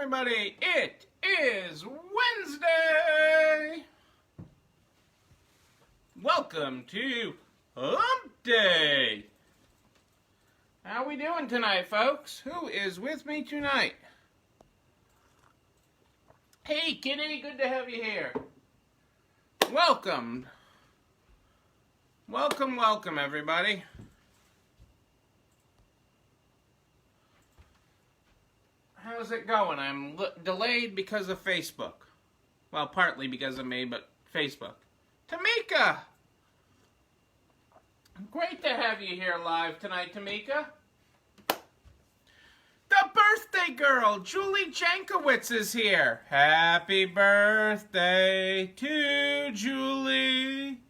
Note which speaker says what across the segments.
Speaker 1: everybody. It is Wednesday. Welcome to Hump Day. How we doing tonight, folks? Who is with me tonight? Hey, Kitty, good to have you here. Welcome. Welcome, everybody. How's it going? I'm delayed because of Facebook. Well, partly because of me, but Facebook. Tamika! Great to have you here live tonight, Tamika. The birthday girl, Julie Jankowitz, is here. Happy birthday to Julie.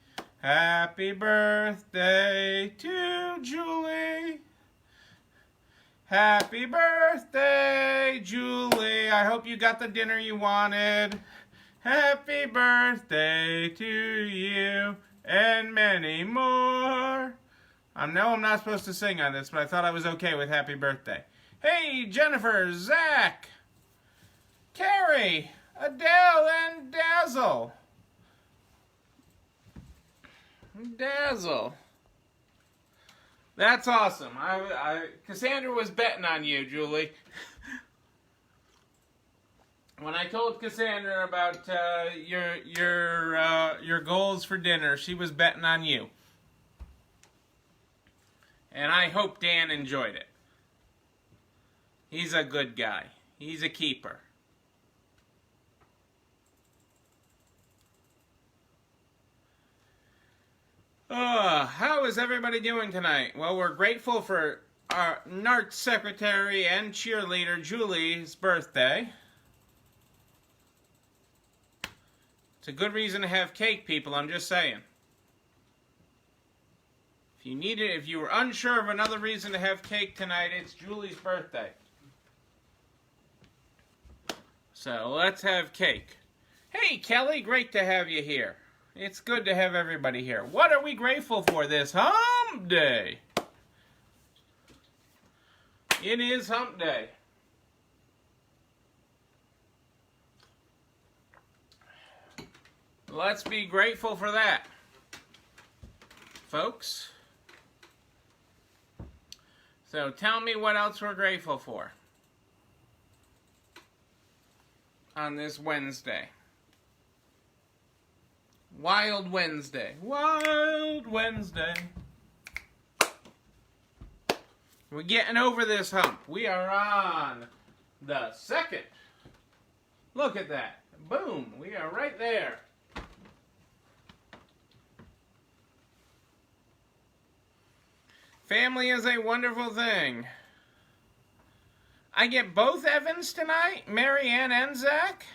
Speaker 1: Happy birthday to Julie. Happy birthday, Julie. I hope you got the dinner you wanted. Happy birthday to you and many more. I know I'm not supposed to sing on this, but I thought I was okay with happy birthday. Hey, Jennifer, Zach, Carrie, Adele, and Dazzle. Dazzle. That's awesome. Cassandra was betting on you, Julie. When I told Cassandra about your goals for dinner, she was betting on you. And I hope Dan enjoyed it. He's a good guy. He's a keeper. How is everybody doing tonight? Well, we're grateful for our NART secretary and cheerleader Julie's birthday. It's a good reason to have cake, people, I'm just saying. If you need it, if you were unsure of another reason to have cake tonight, it's Julie's birthday. So let's have cake. Hey, Kelly, great to have you here. It's good to have everybody here. What are we grateful for this Hump Day? It is Hump Day. Let's be grateful for that, folks. So tell me what else we're grateful for on this Wednesday. Wild Wednesday. Wild Wednesday. We're getting over this hump. We are on the second. Look at that. Boom. We are right there. Family is a wonderful thing. I get both Evans tonight, Marianne and Zach.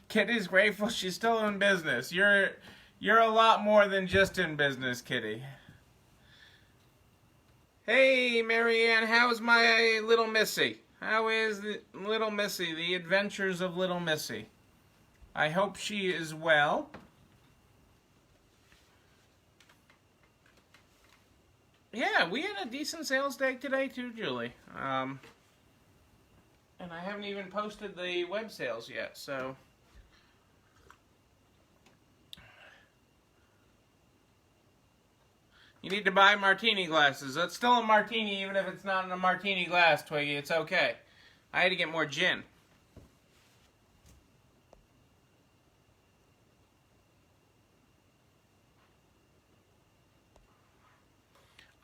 Speaker 1: Kitty's grateful she's still in business. You're a lot more than just in business, Kitty. Hey, Marianne, how's my little Missy? How is little Missy, the adventures of little Missy? I hope she is well. Yeah, we had a decent sales day today too, Julie. And I haven't even posted the web sales yet, so. You need to buy martini glasses. That's still a martini, even if it's not in a martini glass, Twiggy. It's okay. I had to get more gin.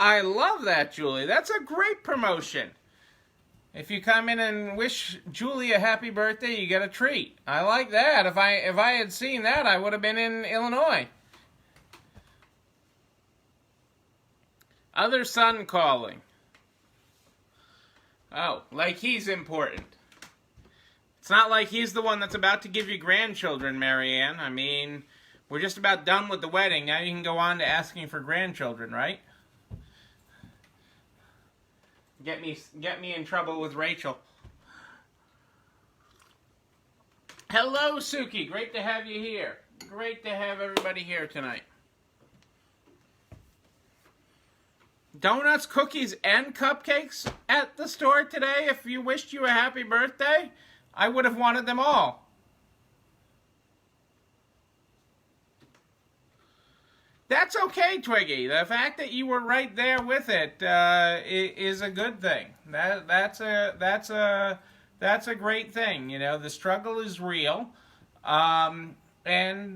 Speaker 1: I love that, Julie. That's a great promotion. If you come in and wish Julie a happy birthday, you get a treat. I like that. If I had seen that, I would have been in Illinois. Other son calling. Oh, like he's important. It's not like he's the one that's about to give you grandchildren, Marianne. I mean, we're just about done with the wedding. Now you can go on to asking for grandchildren, right? Get me in trouble with Rachel. Hello, Suki. Great to have you here. Great to have everybody here tonight. donuts, cookies, and cupcakes at the store today if you wished you a happy birthday? I would have wanted them all. That's okay, Twiggy. The fact that you were right there with it is a good thing. That's a great thing. You know, the struggle is real, and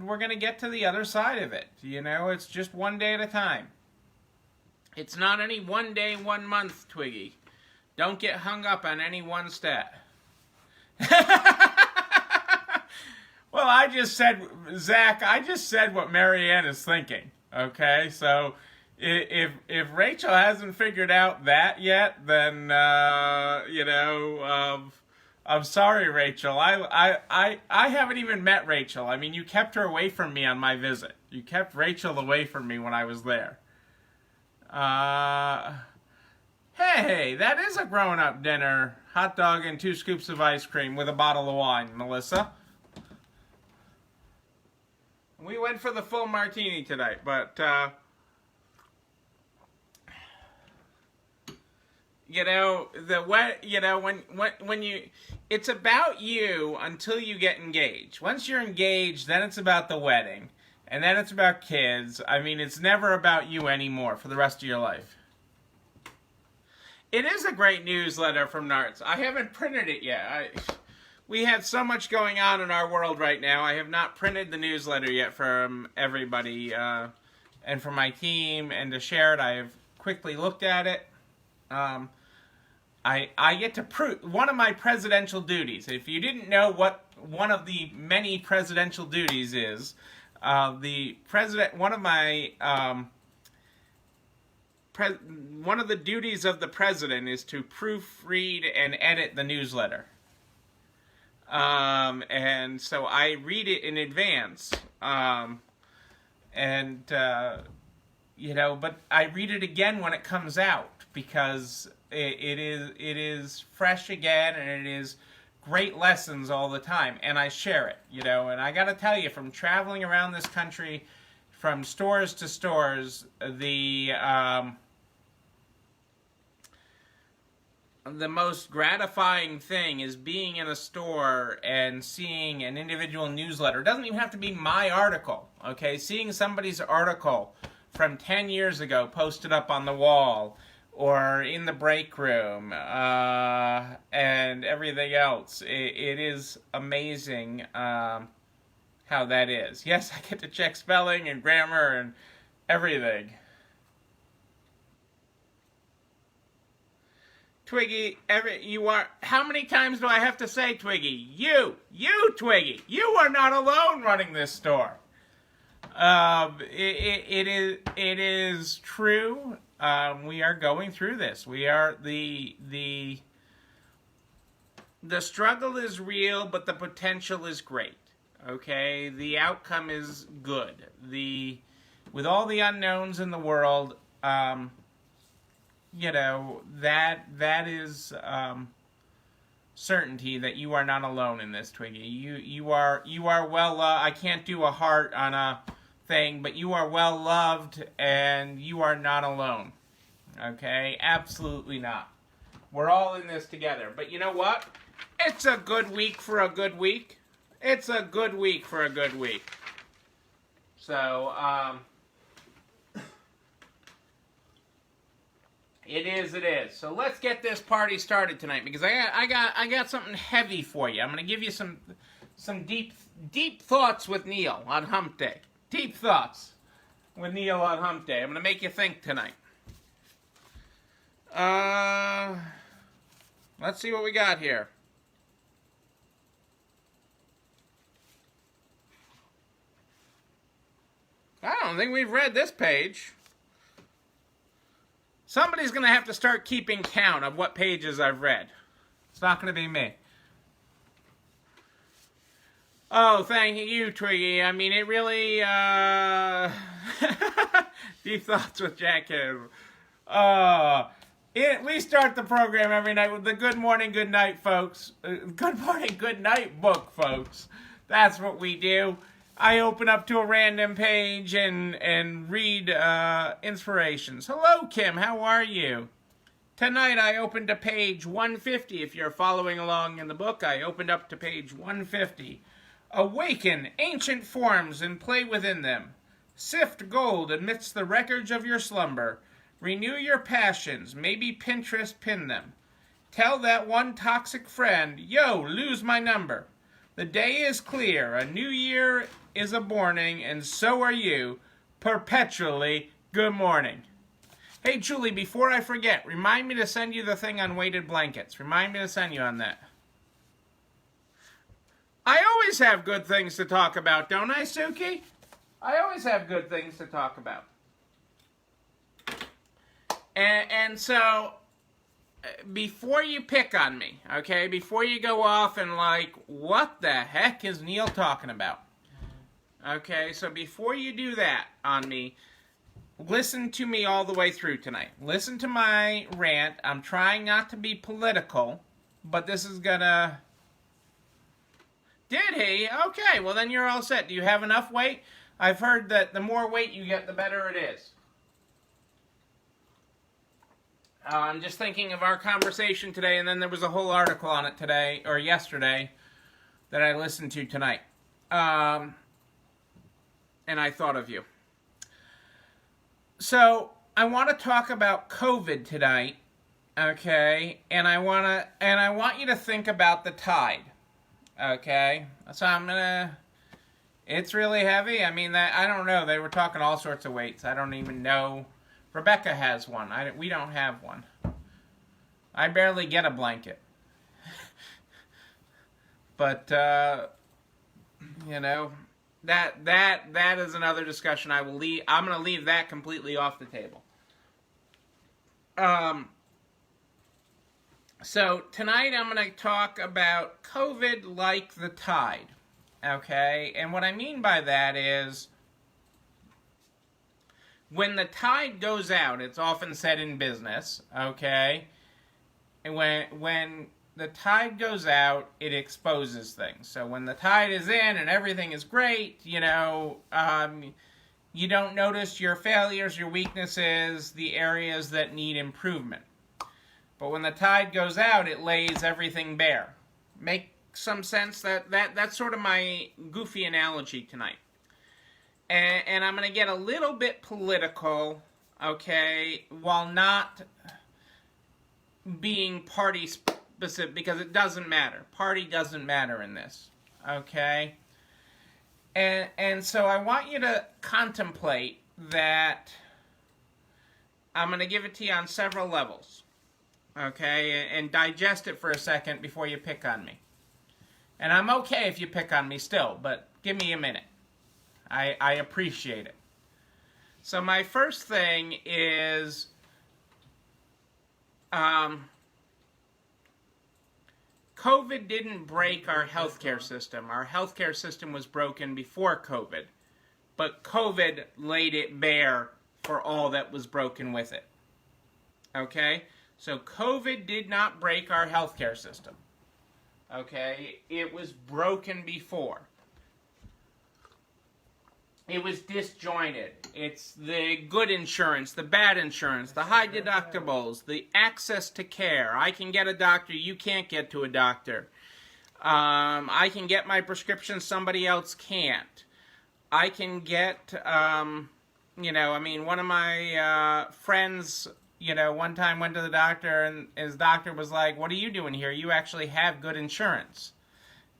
Speaker 1: we're gonna get to the other side of it. You know, it's just one day at a time. It's not any one day, 1 month, Twiggy. Don't get hung up on any one stat. Well, I just said, Zach, I just said what Marianne is thinking. Okay, so if Rachel hasn't figured out that yet, then you know, I'm sorry, Rachel. I haven't even met Rachel. I mean, you kept her away from me on my visit. You kept Rachel away from me when I was there. Hey, that is a grown-up dinner. Hot dog and 2 scoops of ice cream with a bottle of wine, Melissa. We went for the full martini tonight, but, you know, when you, it's about you until you get engaged. Once you're engaged, then it's about the wedding, and then it's about kids. I mean, it's never about you anymore for the rest of your life. It is a great newsletter from Narts. I haven't printed it yet. We have so much going on in our world right now. I have not printed the newsletter yet from everybody and from my team and to share it. I have quickly looked at it. I get to prove one of my presidential duties. If you didn't know what one of the many presidential duties is, one of the duties of the president is to proofread and edit the newsletter. And so I read it in advance, you know, but I read it again when it comes out because it is fresh again and it is great lessons all the time, and I share it, you know, and I gotta tell you, from traveling around this country, from stores to stores, the most gratifying thing is being in a store and seeing an individual newsletter. It doesn't even have to be my article, okay? Seeing somebody's article from 10 years ago posted up on the wall or in the break room and everything else. It is amazing how that is. Yes, I get to check spelling and grammar and everything. Twiggy, how many times do I have to say, Twiggy? You, Twiggy, you are not alone running this store. It is true. We are going through this. We are the struggle is real, but the potential is great. Okay, the outcome is good. With all the unknowns in the world, you know, that is certainty that you are not alone in this, Twiggy. You are well loved. I can't do a heart on a thing, but you are well loved and you are not alone. Okay? Absolutely not. We're all in this together. But you know what? It's a good week for a good week. It's a good week for a good week. So, It is. So let's get this party started tonight because I got something heavy for you. I'm gonna give you some deep thoughts with Neil on Hump Day. Deep thoughts with Neil on Hump Day. I'm gonna make you think tonight. Let's see what we got here. I don't think we've read this page. Somebody's going to have to start keeping count of what pages I've read. It's not going to be me. Oh, thank you, Twiggy. I mean, it really, Deep Thoughts with Jack Hill. We start the program every night with the Good Morning, Good Night, folks. Good Morning, Good Night book, folks. That's what we do. I open up to a random page and read inspirations. Hello, Kim. How are you? Tonight I opened to page 150. If you're following along in the book, I opened up to page 150. Awaken ancient forms and play within them. Sift gold amidst the wreckage of your slumber. Renew your passions. Maybe Pinterest pin them. Tell that one toxic friend, yo, lose my number. The day is clear. A new year is a morning, and so are you. Perpetually good morning. Hey, Julie, before I forget, remind me to send you the thing on weighted blankets. Remind me to send you on that. I always have good things to talk about, don't I, Suki? I always have good things to talk about. And so, before you pick on me, okay, before you go off and like, what the heck is Neil talking about? Okay, so before you do that on me, listen to me all the way through tonight. Listen to my rant. I'm trying not to be political, but this is gonna... Did he? Okay, well then you're all set. Do you have enough weight? I've heard that the more weight you get, the better it is. I'm just thinking of our conversation today, and then there was a whole article on it today, or yesterday, that I listened to tonight. And I thought of you. So, I want to talk about COVID tonight, okay? And I want you to think about the tide, okay? So I'm gonna... It's really heavy. I mean, I don't know. They were talking all sorts of weights. I don't even know. Rebecca has one. We don't have one. I barely get a blanket. But, you know... That is another discussion I will leave. I'm going to leave that completely off the table. So tonight I'm going to talk about COVID like the tide. Okay? And what I mean by that is when the tide goes out, it's often said in business, okay? And when the tide goes out, it exposes things. So when the tide is in and everything is great, you know, you don't notice your failures, your weaknesses, the areas that need improvement. But when the tide goes out, it lays everything bare. Make some sense? That's sort of my goofy analogy tonight. And I'm going to get a little bit political, okay, while not being party specific, because it doesn't matter. Party doesn't matter in this, okay? And so I want you to contemplate that I'm going to give it to you on several levels, okay? And digest it for a second before you pick on me. And I'm okay if you pick on me still, but give me a minute. I appreciate it. So my first thing is... COVID didn't break our healthcare system. Our healthcare system was broken before COVID. But COVID laid it bare for all that was broken with it. Okay? So COVID did not break our healthcare system. Okay? It was broken before. It was disjointed. It's the good insurance, the bad insurance, the high deductibles, the access to care. I can get a doctor, you can't get to a doctor. I can get my prescription, somebody else can't. I can get, you know, I mean, one of my friends, you know, one time went to the doctor and his doctor was like, what are you doing here? You actually have good insurance.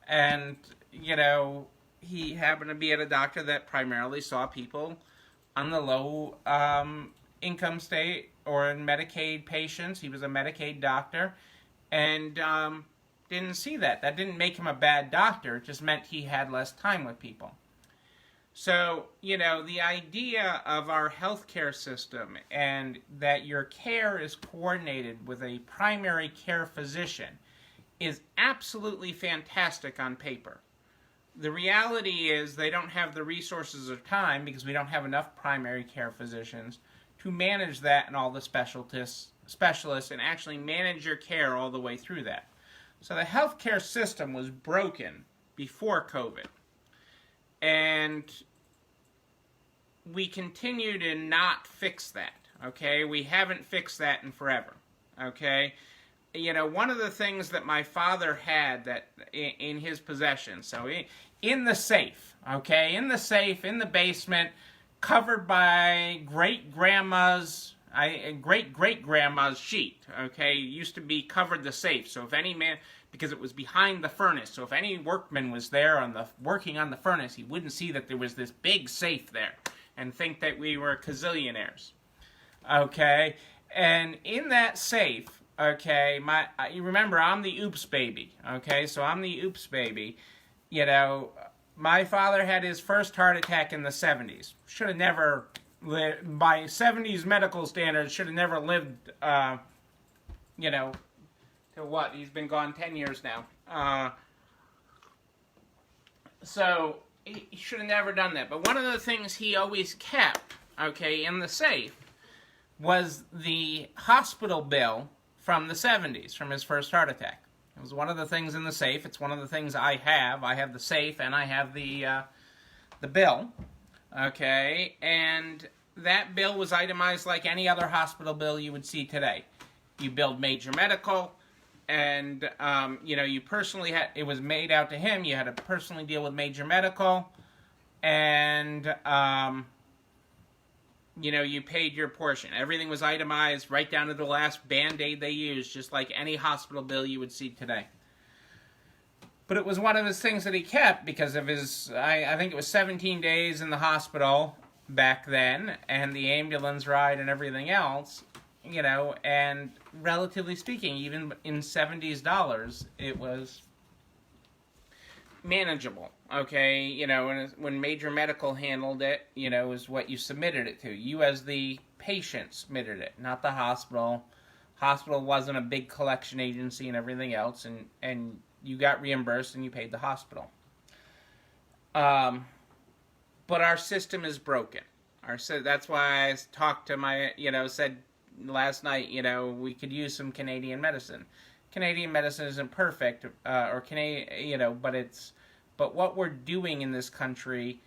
Speaker 1: And, you know, he happened to be at a doctor that primarily saw people on the low income state or in Medicaid patients. He was a Medicaid doctor and didn't see that. That didn't make him a bad doctor. It just meant he had less time with people. So, you know, the idea of our healthcare system and that your care is coordinated with a primary care physician is absolutely fantastic on paper. The reality is they don't have the resources or time, because we don't have enough primary care physicians, to manage that and all the specialists and actually manage your care all the way through that. So the healthcare system was broken before COVID. And we continue to not fix that, okay? We haven't fixed that in forever, okay? You know, one of the things that my father had that in his possession, so in the safe, okay, in the safe, in the basement, covered by great-grandma's sheet, okay, used to be covered the safe, so if any man, because it was behind the furnace, so if any workman was there working on the furnace, he wouldn't see that there was this big safe there and think that we were gazillionaires, okay, and in that safe, okay, you remember, I'm the oops baby, okay, so I'm the oops baby, you know, my father had his first heart attack in the 70s, should have never, by 70s medical standards, should have never lived, you know, to what, he's been gone 10 years now, so he should have never done that, but one of the things he always kept, okay, in the safe, was the hospital bill from the 70s, from his first heart attack. It was one of the things in the safe. It's one of the things I have. I have the safe and I have the bill, okay, and that bill was itemized like any other hospital bill you would see today. You billed Major Medical, and you know, you personally had, it was made out to him, you had to personally deal with Major Medical, and you know, you paid your portion. Everything was itemized right down to the last Band-Aid they used, just like any hospital bill you would see today. But it was one of his things that he kept because of his, I think it was 17 days in the hospital back then, and the ambulance ride and everything else, you know, and relatively speaking, even in 70s dollars, it was manageable, okay, you know, when Major Medical handled it, you know, is what you submitted it to. You as the patient submitted it, not the hospital. Hospital wasn't a big collection agency and everything else, and you got reimbursed and you paid the hospital. But our system is broken. That's why I talked to my, you know, said last night, you know, we could use some Canadian medicine. Canadian medicine isn't perfect, you know, but what we're doing in this country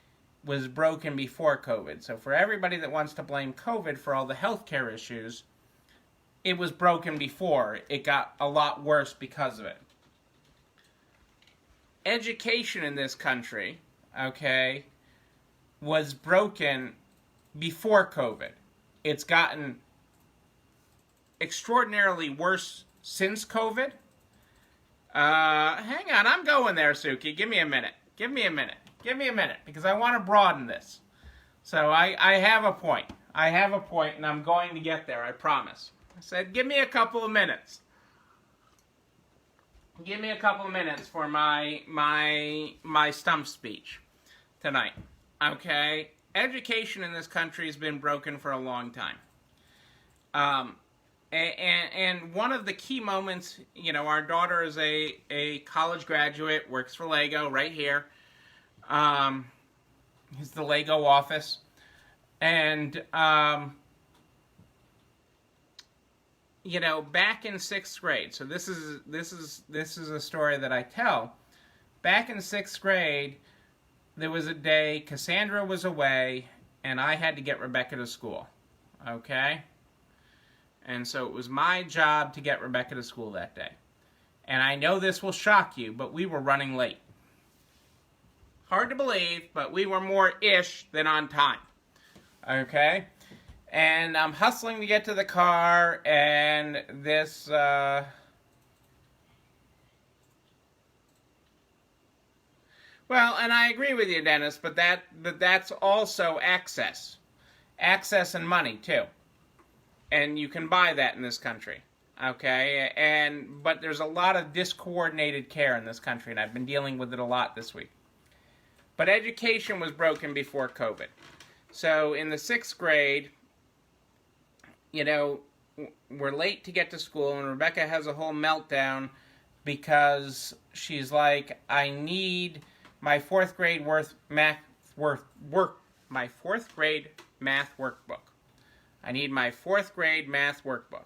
Speaker 1: was broken before COVID. So for everybody that wants to blame COVID for all the healthcare issues, it was broken before. It got a lot worse because of it. Education in this country, okay, was broken before COVID. It's gotten extraordinarily worse since COVID. Hang on, I'm going there, Suki. Give me a minute. Give me a minute, because I want to broaden this. So I have a point. I have a point, and I'm going to get there, I promise. I said, give me a couple of minutes. Give me a couple of minutes for my stump speech tonight. Okay? Education in this country has been broken for a long time. And one of the key moments, you know, our daughter is a college graduate, works for Lego right here. It's the Lego office. And, you know, back in 6th grade, so this is a story that I tell. Back in 6th grade, there was a day Cassandra was away, and I had to get Rebecca to school. Okay? And so it was my job to get Rebecca to school that day. And I know this will shock you, but we were running late. Hard to believe, but we were more ish than on time. Okay? And I'm hustling to get to the car, and this, well, and I agree with you, Dennis, but that's also access. Access and money, too. And you can buy that in this country, okay? But there's a lot of discoordinated care in this country, and I've been dealing with it a lot this week. But education was broken before COVID. So in the 6th grade, you know, we're late to get to school, and Rebecca has a whole meltdown because she's like, I need my 4th grade math workbook. I need my 4th grade math workbook.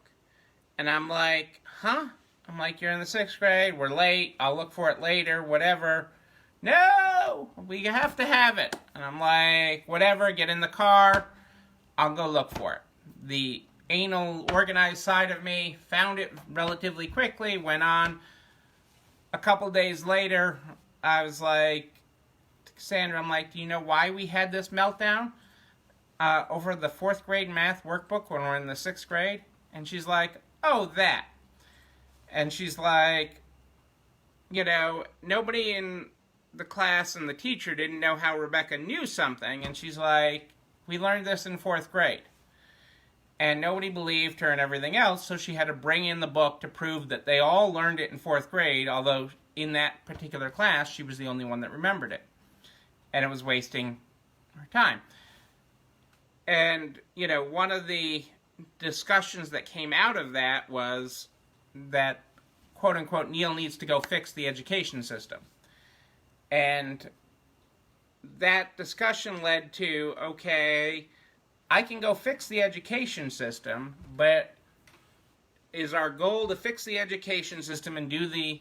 Speaker 1: And I'm like, huh? I'm like, you're in the 6th grade, we're late, I'll look for it later, whatever. no, we have to have it. And I'm like, whatever, get in the car, I'll go look for it. The anal organized side of me found it relatively quickly, went on. A couple days later, I was like, Cassandra, I'm like, do you know why we had this meltdown over the 4th grade math workbook when we're in the 6th grade? And she's like, oh, that. And she's like, you know, nobody in the class and the teacher didn't know how Rebecca knew something. And she's like, we learned this in 4th grade. And nobody believed her and everything else, so she had to bring in the book to prove that they all learned it in 4th grade, although in that particular class, she was the only one that remembered it. And it was wasting her time. And, you know, one of the discussions that came out of that was that, quote-unquote, Neil needs to go fix the education system. And that discussion led to, okay, I can go fix the education system, but is our goal to fix the education system and do the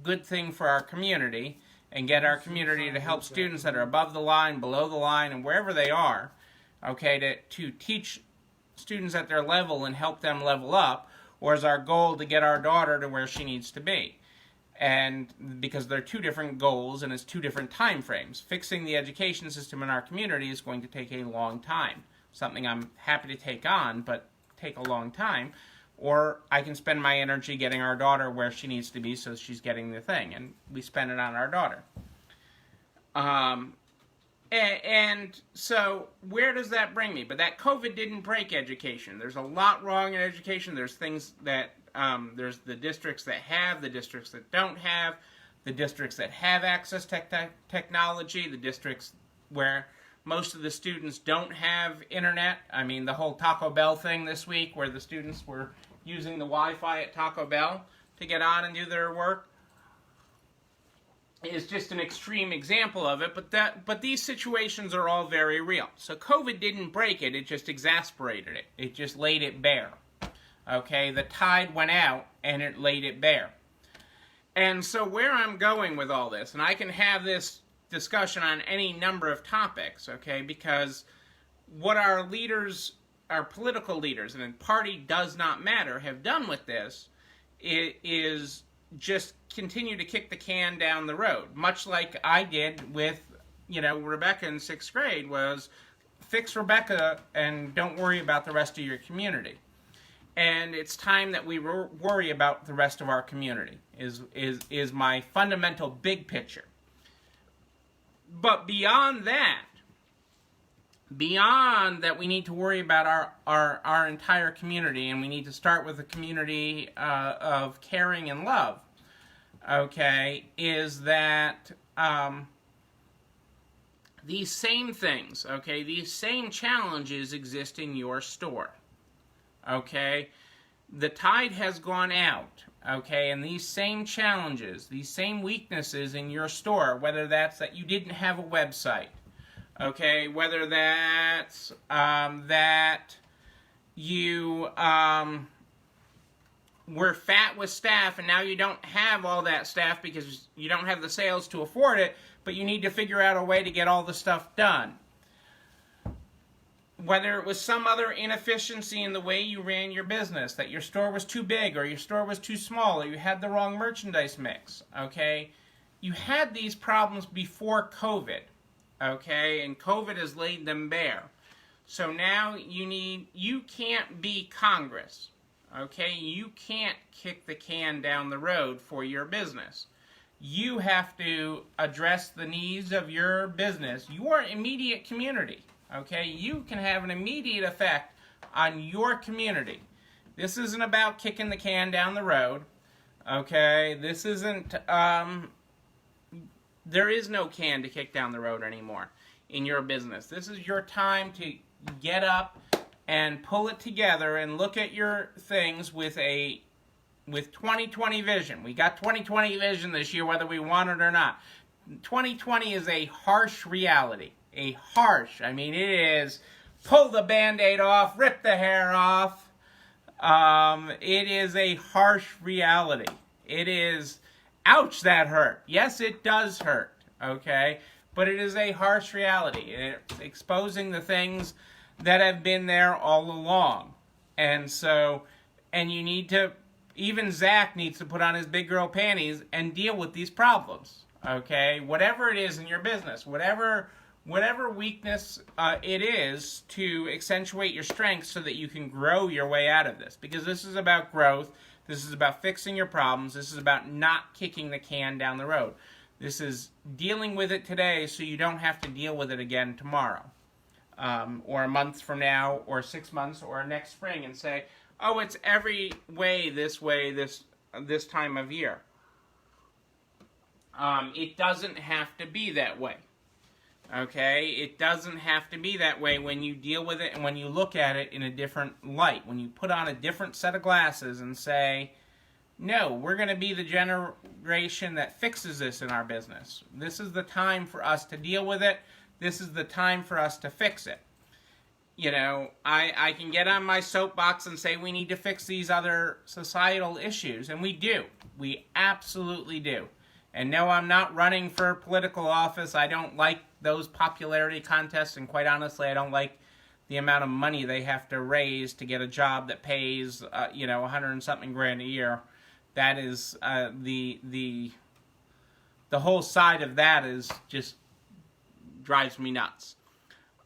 Speaker 1: good thing for our community and get our community to help students that are above the line, below the line, and wherever they are, okay, to teach students at their level and help them level up, or is our goal to get our daughter to where she needs to be? And because they're two different goals and it's two different time frames. Fixing the education system in our community is going to take a long time. Something I'm happy to take on, but take a long time. Or I can spend my energy getting our daughter where she needs to be so she's getting the thing. And we spend it on our daughter. And so where does that bring me? But that COVID didn't break education. There's a lot wrong in education. There's things that, there's the districts that have, the districts that don't have, the districts that have access to technology, the districts where most of the students don't have internet. I mean, the whole Taco Bell thing this week where the students were using the Wi-Fi at Taco Bell to get on and do their work is just an extreme example of it, but these situations are all very real. So COVID didn't break it, it just exasperated it. It just laid it bare. Okay, the tide went out and it laid it bare. And so where I'm going with all this, and I can have this discussion on any number of topics, okay, because what our leaders, our political leaders, and party does not matter, have done with this is just continue to kick the can down the road, much like I did with, you know, Rebecca in 6th grade, was fix Rebecca and don't worry about the rest of your community. And it's time that we worry about the rest of our community, is my fundamental big picture. But beyond that we need to worry about our entire community, and we need to start with a community of caring and love, okay, is that these same things, okay, these same challenges exist in your store, okay? The tide has gone out, okay, and these same challenges, these same weaknesses in your store, whether that's that you didn't have a website, okay, whether that's that you were fat with staff and now you don't have all that staff because you don't have the sales to afford it, but you need to figure out a way to get all the stuff done. Whether it was some other inefficiency in the way you ran your business, that your store was too big or your store was too small or you had the wrong merchandise mix, okay? You had these problems before COVID, okay? And COVID has laid them bare. So now you can't be Congress, okay? You can't kick the can down the road for your business. You have to address the needs of your business, your immediate community. Okay, you can have an immediate effect on your community. This isn't about kicking the can down the road. Okay, this isn't, there is no can to kick down the road anymore in your business. This is your time to get up and pull it together and look at your things with 2020 vision. We got 2020 vision this year, whether we want it or not. 2020 is a harsh reality. I mean, it is pull the Band-Aid off, rip the hair off. It is a harsh reality. It is, ouch, that hurt. Yes, it does hurt, okay? But it is a harsh reality. It's exposing the things that have been there all along. And so, and you need to, even Zach needs to put on his big girl panties and deal with these problems, okay? Whatever it is in your business, whatever weakness it is, to accentuate your strengths so that you can grow your way out of this. Because this is about growth. This is about fixing your problems. This is about not kicking the can down the road. This is dealing with it today so you don't have to deal with it again tomorrow. Or a month from now, or 6 months, or next spring, and say, oh, it's every way, this time of year. It doesn't have to be that way. Okay? It doesn't have to be that way when you deal with it and when you look at it in a different light. When you put on a different set of glasses and say, no, we're going to be the generation that fixes this in our business. This is the time for us to deal with it. This is the time for us to fix it. You know, I can get on my soapbox and say we need to fix these other societal issues, and we do. We absolutely do. And no, I'm not running for political office. I don't like those popularity contests, and quite honestly, I don't like the amount of money they have to raise to get a job that pays, $100 and something grand a year. That is, the whole side of that is just drives me nuts.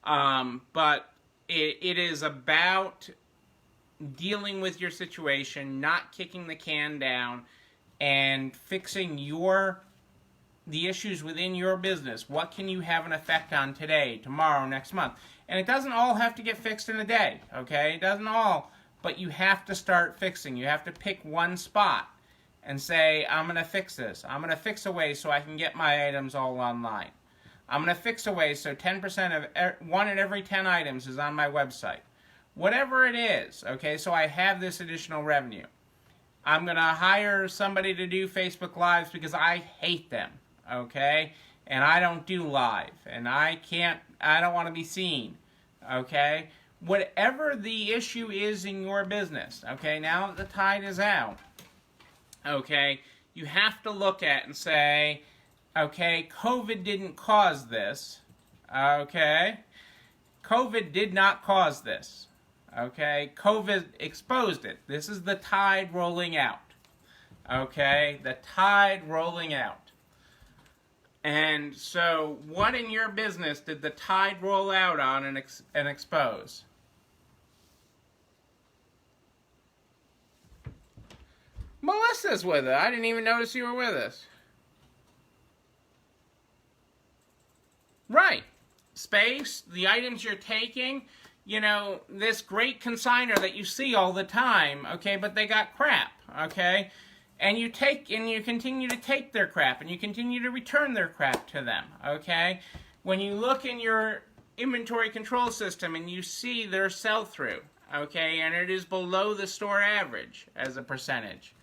Speaker 1: But it is about dealing with your situation, not kicking the can down, and fixing the issues within your business. What can you have an effect on today, tomorrow, next month? And it doesn't all have to get fixed in a day, okay? It doesn't all, but you have to start fixing. You have to pick one spot and say, I'm going to fix this. I'm going to fix a way so I can get my items all online. I'm going to fix a way so 10% of 1 in every 10 items is on my website. Whatever it is, okay, so I have this additional revenue. I'm going to hire somebody to do Facebook Lives because I hate them, okay? And I don't do live, and I don't want to be seen, okay? Whatever the issue is in your business, okay, now that the tide is out, okay, you have to look at and say, okay, COVID didn't cause this, okay? COVID did not cause this, okay? COVID exposed it. This is the tide rolling out, okay? The tide rolling out. And so what in your business did the tide roll out on and expose? Melissa's with it. I didn't even notice you were with us. Right. Space, the items you're taking, this great consignor that you see all the time, okay, but they got crap, okay? And you continue to take their crap, and you continue to return their crap to them, okay? When you look in your inventory control system and you see their sell-through, okay, and it is below the store average as a percentage,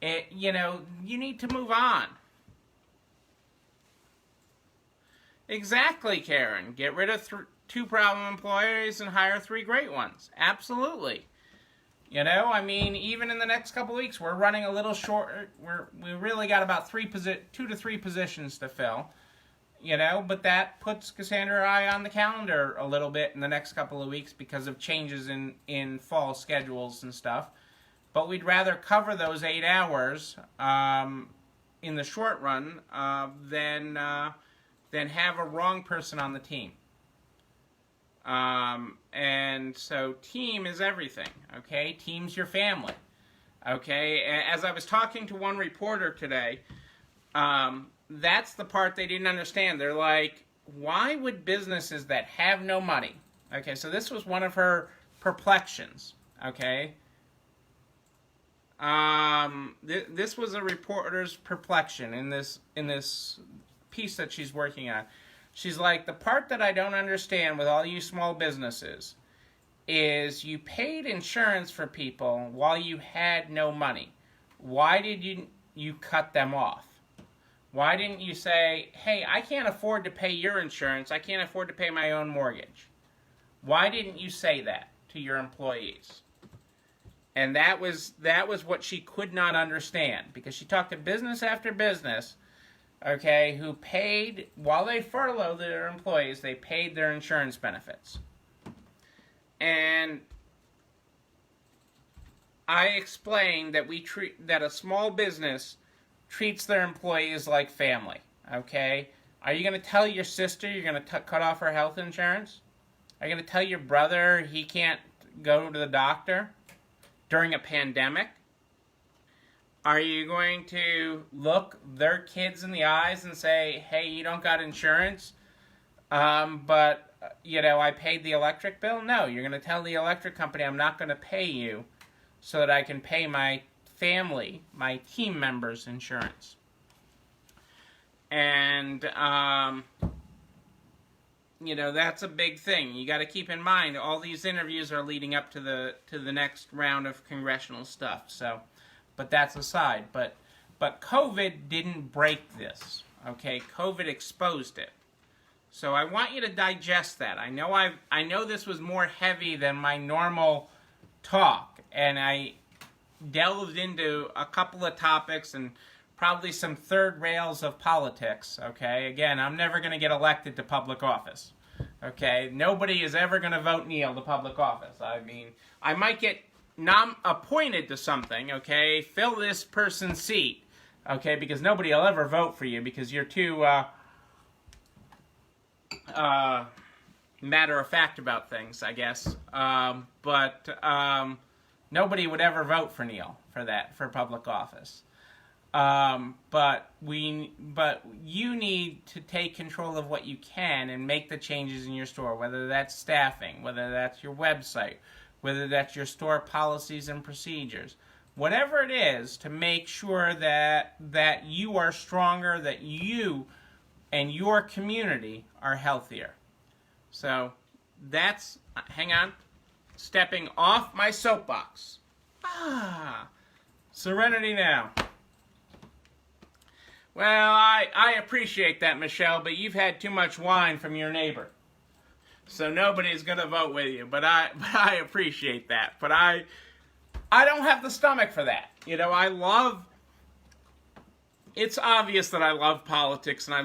Speaker 1: you need to move on. Exactly, Karen. Get rid of 2 problem employees and hire 3 great ones. Absolutely. Even in the next couple of weeks, we're running a little short. We really got about 2 to 3 positions to fill. But that puts Cassandra and I on the calendar a little bit in the next couple of weeks because of changes in fall schedules and stuff. But we'd rather cover those 8 hours in the short run than have a wrong person on the team. And so team is everything, okay? Team's your family, okay? As I was talking to one reporter today, that's the part they didn't understand. They're like, why would businesses that have no money, okay, so this was one of her perplexions, okay? This was a reporter's perplexion in this piece that she's working on. She's like, the part that I don't understand with all you small businesses is you paid insurance for people while you had no money. Why did you cut them off? Why didn't you say, hey, I can't afford to pay your insurance. I can't afford to pay my own mortgage. Why didn't you say that to your employees? And that was what she could not understand, because she talked to business after business okay, who paid, while they furloughed their employees, they paid their insurance benefits. And I explained that that a small business treats their employees like family, okay? Are you going to tell your sister you're going to cut off her health insurance? Are you going to tell your brother he can't go to the doctor during a pandemic? Are you going to look their kids in the eyes and say, hey, you don't got insurance, but, I paid the electric bill? No, you're going to tell the electric company I'm not going to pay you so that I can pay my family, my team members' insurance. And, that's a big thing. You got to keep in mind all these interviews are leading up to the next round of congressional stuff. So, but that's aside. But COVID didn't break this. Okay, COVID exposed it. So I want you to digest that. I know this was more heavy than my normal talk, and I delved into a couple of topics and probably some third rails of politics, okay? Again, I'm never going to get elected to public office, okay? Nobody is ever going to vote Neil to public office. I mean, I might get appointed to something, okay? Fill this person's seat, okay? Because nobody will ever vote for you because you're too matter of fact about things, I guess. But nobody would ever vote for Neil for public office. But you need to take control of what you can and make the changes in your store, whether that's staffing, whether that's your website, whether that's your store policies and procedures, whatever it is, to make sure that you are stronger, that you and your community are healthier. So that's, hang on, stepping off my soapbox. Serenity now. Well, I appreciate that, Michelle, but you've had too much wine from your neighbor. So nobody's going to vote with you, but I appreciate that. But I don't have the stomach for that. It's obvious that I love politics, and I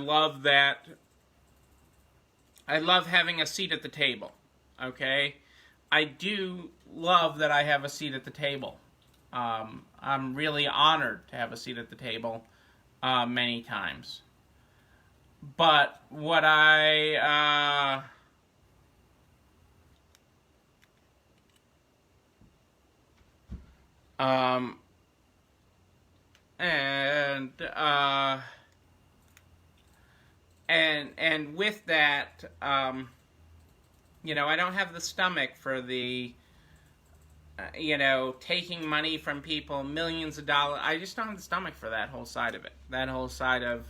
Speaker 1: love having a seat at the table, okay? I do love that I have a seat at the table. I'm really honored to have a seat at the table many times. But what and with that, I don't have the stomach for the, taking money from people, millions of dollars. I just don't have the stomach for that whole side of it. That whole side of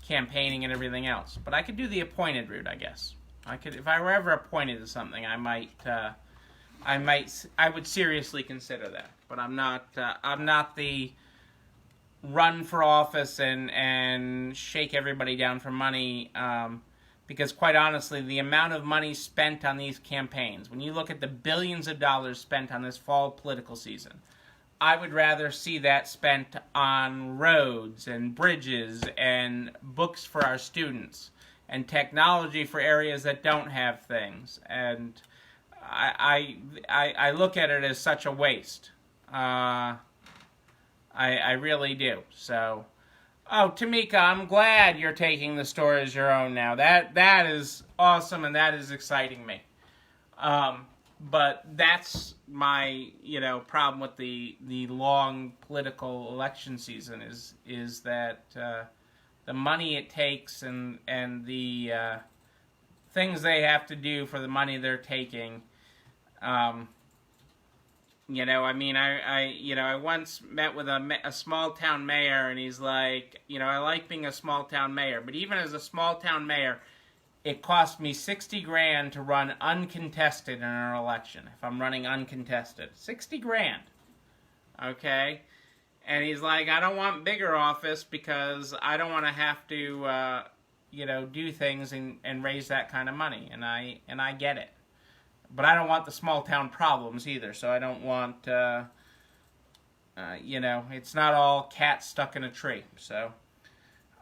Speaker 1: campaigning and everything else. But I could do the appointed route, I guess. If I were ever appointed to something, I would seriously consider that. But I'm not the run for office and shake everybody down for money, because quite honestly, the amount of money spent on these campaigns, when you look at the billions of dollars spent on this fall political season, I would rather see that spent on roads and bridges and books for our students and technology for areas that don't have things. And I look at it as such a waste. I really do. So, Tamika, I'm glad you're taking the store as your own now. That is awesome, and that is exciting me. But that's my, problem with the long political election season is that the money it takes and the things they have to do for the money they're taking. I once met with a small town mayor, and he's like, I like being a small town mayor, but even as a small town mayor, it cost me $60,000 to run uncontested in an election. If I'm running uncontested, $60,000. Okay, and he's like, I don't want bigger office because I don't want to have to, do things and raise that kind of money, and I get it. But I don't want the small town problems either, so I don't want, it's not all cats stuck in a tree. So,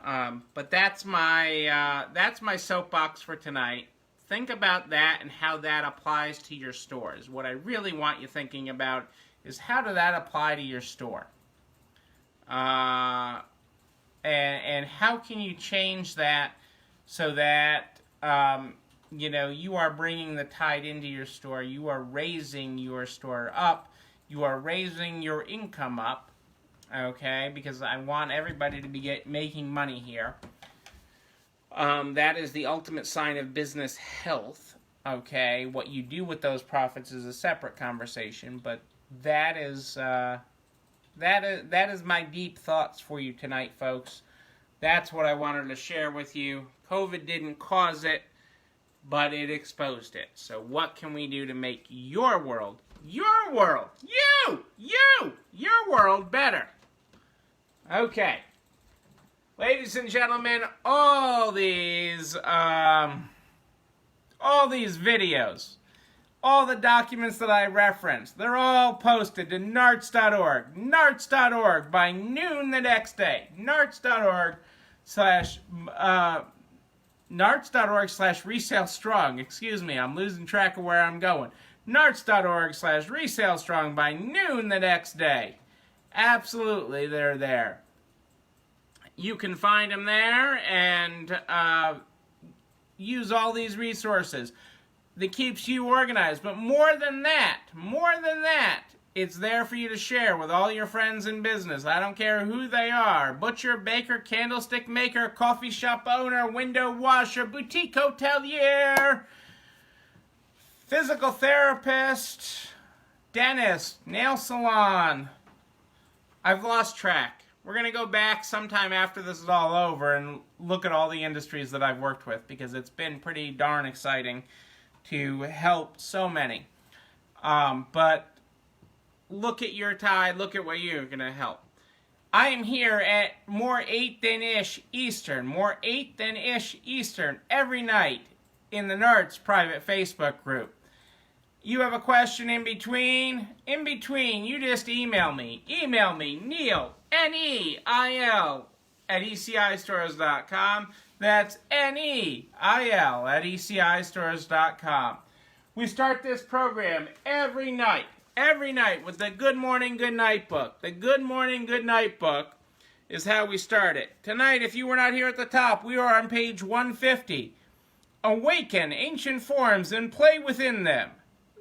Speaker 1: But that's my soapbox for tonight. Think about that and how that applies to your stores. What I really want you thinking about is how does that apply to your store? And how can you change that so that you are bringing the tide into your store, you are raising your store up, you are raising your income up, okay? Because I want everybody to be making money here. That is the ultimate sign of business health, okay? What you do with those profits is a separate conversation, but that is my deep thoughts for you tonight, folks. That's what I wanted to share with you. COVID didn't cause it, but it exposed it. So what can we do to make your world, your world better? Okay. Ladies and gentlemen, all these videos, all the documents that I referenced, they're all posted to narts.org. Narts.org by noon the next day. Narts.org/resale strong. Excuse me, I'm losing track of where I'm going. Narts.org/resale strong by noon the next day. Absolutely, they're there. You can find them there and use all these resources that keeps you organized. But more than that, it's there for you to share with all your friends in business. I don't care who they are. Butcher, baker, candlestick maker, coffee shop owner, window washer, boutique hotelier, physical therapist, dentist, nail salon. I've lost track. We're going to go back sometime after this is all over and look at all the industries that I've worked with, because it's been pretty darn exciting to help so many. But look at your tide, look at what you're going to help. I am here at More 8 Than Ish Eastern, every night in the Narts private Facebook group. You have a question in between, you just email me. Email me, Neil, Neil, at ECIstores.com. That's Neil at ECIstores.com. We start this program every night with the Good Morning, Good Night book. The Good Morning, Good Night book is how we start it. Tonight, if you were not here at the top, we are on page 150. Awaken ancient forms and play within them.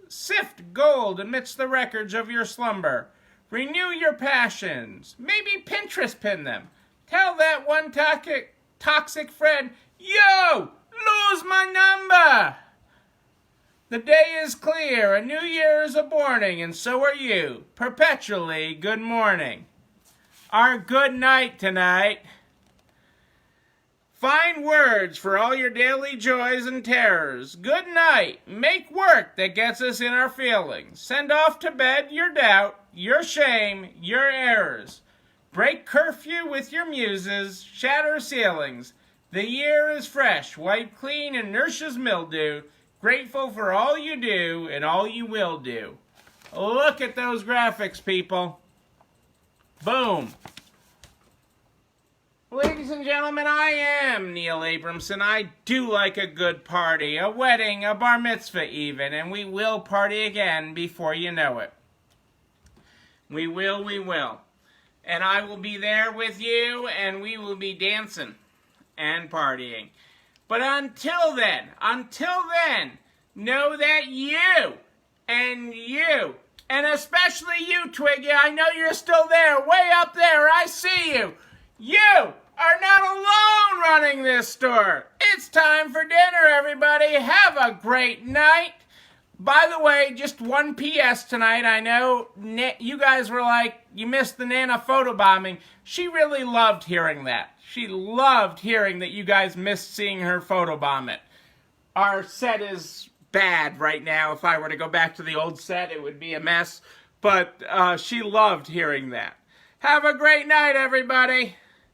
Speaker 1: Sift gold amidst the wreckage of your slumber. Renew your passions. Maybe Pinterest pin them. Tell that one toxic friend, yo, lose my number. The day is clear, a new year is a-borning, and so are you. Perpetually good morning. Our good night tonight. Find words for all your daily joys and terrors. Good night. Make work that gets us in our feelings. Send off to bed your doubt, your shame, your errors. Break curfew with your muses. Shatter ceilings. The year is fresh, wipe clean and nurse's mildew. Grateful for all you do and all you will do. Look at those graphics, people. Boom. Ladies and gentlemen, I am Neil Abramson. I do like a good party, a wedding, a bar mitzvah even, and we will party again before you know it. We will. And I will be there with you, and we will be dancing and partying. But until then, know that you, and especially you, Twiggy, I know you're still there, way up there, I see you. You are not alone running this store. It's time for dinner, everybody. Have a great night. By the way, just one P.S. tonight. I know you guys were like, you missed the Nana photobombing. She really loved hearing that. She loved hearing that you guys missed seeing her photobomb it. Our set is bad right now. If I were to go back to the old set, it would be a mess. But she loved hearing that. Have a great night, everybody.